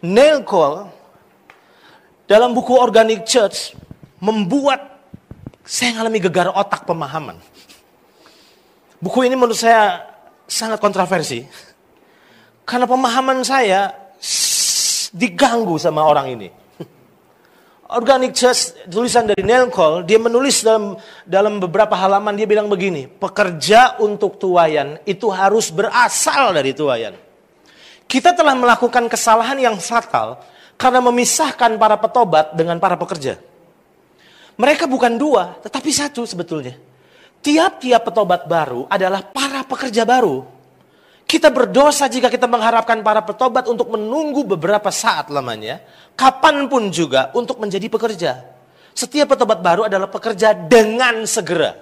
Neil Cole dalam buku Organic Church membuat saya mengalami gegar otak pemahaman. Buku ini menurut saya sangat kontroversi. Karena pemahaman saya diganggu sama orang ini. Organic Church, tulisan dari Neil Cole, dia menulis dalam beberapa halaman, dia bilang begini, pekerja untuk tuaian itu harus berasal dari tuaian. Kita telah melakukan kesalahan yang fatal karena memisahkan para petobat dengan para pekerja. Mereka bukan dua, tetapi satu sebetulnya. Tiap-tiap petobat baru adalah para pekerja baru. Kita berdosa jika kita mengharapkan para petobat untuk menunggu beberapa saat lamanya, kapanpun juga untuk menjadi pekerja. Setiap petobat baru adalah pekerja dengan segera.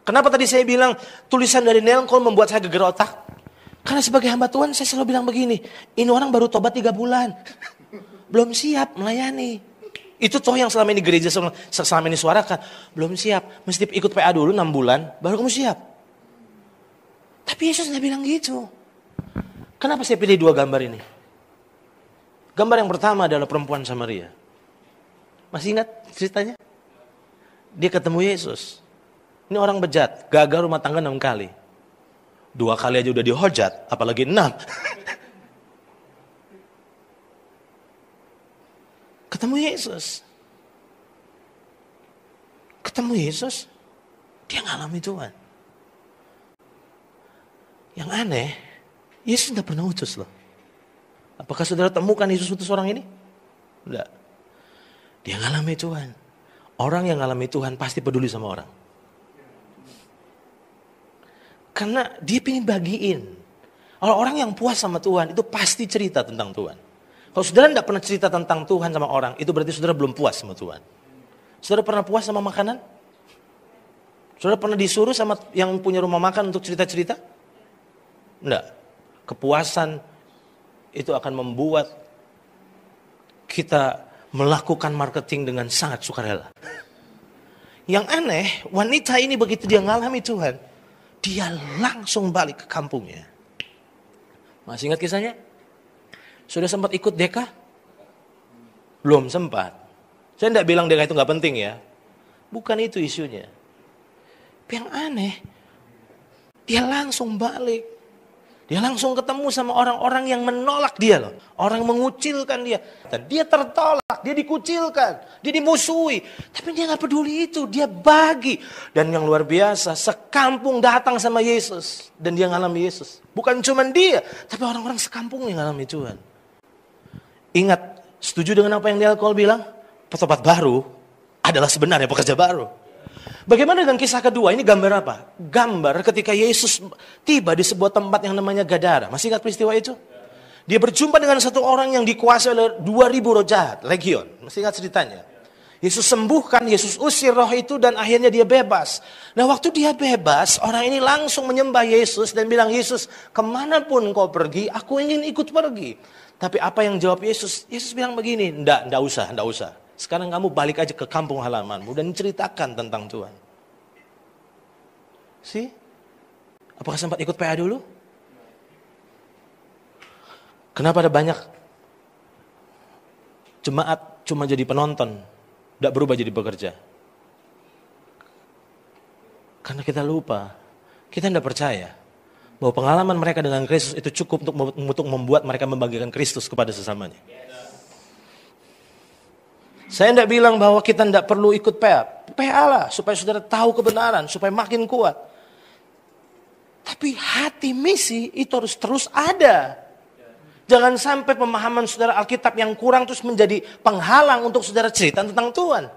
Kenapa tadi saya bilang tulisan dari Neil Cole membuat saya geger otak? Karena sebagai hamba Tuhan saya selalu bilang begini, ini orang baru tobat 3 bulan. Belum siap melayani. Itu toh yang selama ini gereja selama ini suarakan. Belum siap, mesti ikut PA dulu 6 bulan, baru kamu siap. Tapi Yesus tidak bilang gitu. Kenapa saya pilih 2 gambar ini? Gambar yang pertama adalah perempuan Samaria. Masih ingat ceritanya? Dia ketemu Yesus. Ini orang bejat, gagal rumah tangga 6 kali. 2 kali aja udah dihojat, apalagi 6. Ketemu Yesus. Ketemu Yesus, dia ngalami Tuhan. Yang aneh, Yesus tidak pernah utus loh. Apakah saudara temukan Yesus utus orang ini? Tidak. Dia ngalami Tuhan. Orang yang ngalami Tuhan pasti peduli sama orang. Karena dia pengen bagiin. Kalau orang yang puas sama Tuhan itu pasti cerita tentang Tuhan. Kalau saudara tidak pernah cerita tentang Tuhan sama orang, itu berarti saudara belum puas sama Tuhan. Saudara pernah puas sama makanan? Saudara pernah disuruh sama yang punya rumah makan untuk cerita-cerita? Tidak. Kepuasan itu akan membuat kita melakukan marketing dengan sangat sukarela. Yang aneh, wanita ini begitu dia ngalami Tuhan, dia langsung balik ke kampungnya. Masih ingat kisahnya? Sudah sempat ikut DK? Belum sempat. Saya tidak bilang DK itu nggak penting ya. Bukan itu isunya. Yang aneh, dia langsung balik. Dia langsung ketemu sama orang-orang yang menolak dia loh. Orang mengucilkan dia. Dan dia tertolak, dia dikucilkan, dia dimusuhi. Tapi dia gak peduli itu, dia bagi. Dan yang luar biasa, sekampung datang sama Yesus. Dan dia ngalami Yesus. Bukan cuma dia, tapi orang-orang sekampung yang ngalami Tuhan. Ingat, setuju dengan apa yang Neil Cole bilang? Petobat baru adalah sebenarnya pekerja baru. Bagaimana dengan kisah kedua? Ini gambar apa? Gambar ketika Yesus tiba di sebuah tempat yang namanya Gadara. Masih ingat peristiwa itu? Dia berjumpa dengan satu orang yang dikuasai oleh 2.000 roh jahat, legion. Masih ingat ceritanya? Yesus sembuhkan, Yesus usir roh itu dan akhirnya dia bebas. Nah waktu dia bebas, orang ini langsung menyembah Yesus dan bilang, Yesus kemanapun kau pergi, aku ingin ikut pergi. Tapi apa yang jawab Yesus? Yesus bilang begini, enggak usah. Sekarang kamu balik aja ke kampung halamanmu dan ceritakan tentang Tuhan. Apakah sempat ikut PA dulu? Kenapa ada banyak jemaat cuma jadi penonton, tidak berubah jadi pekerja? Karena kita lupa, kita tidak percaya bahwa pengalaman mereka dengan Kristus itu cukup untuk membuat mereka membagikan Kristus kepada sesamanya. Saya tidak bilang bahwa kita tidak perlu ikut PA. PA lah, supaya saudara tahu kebenaran, supaya makin kuat. Tapi hati misi itu harus terus ada. Jangan sampai pemahaman saudara Alkitab yang kurang terus menjadi penghalang untuk saudara cerita tentang Tuhan.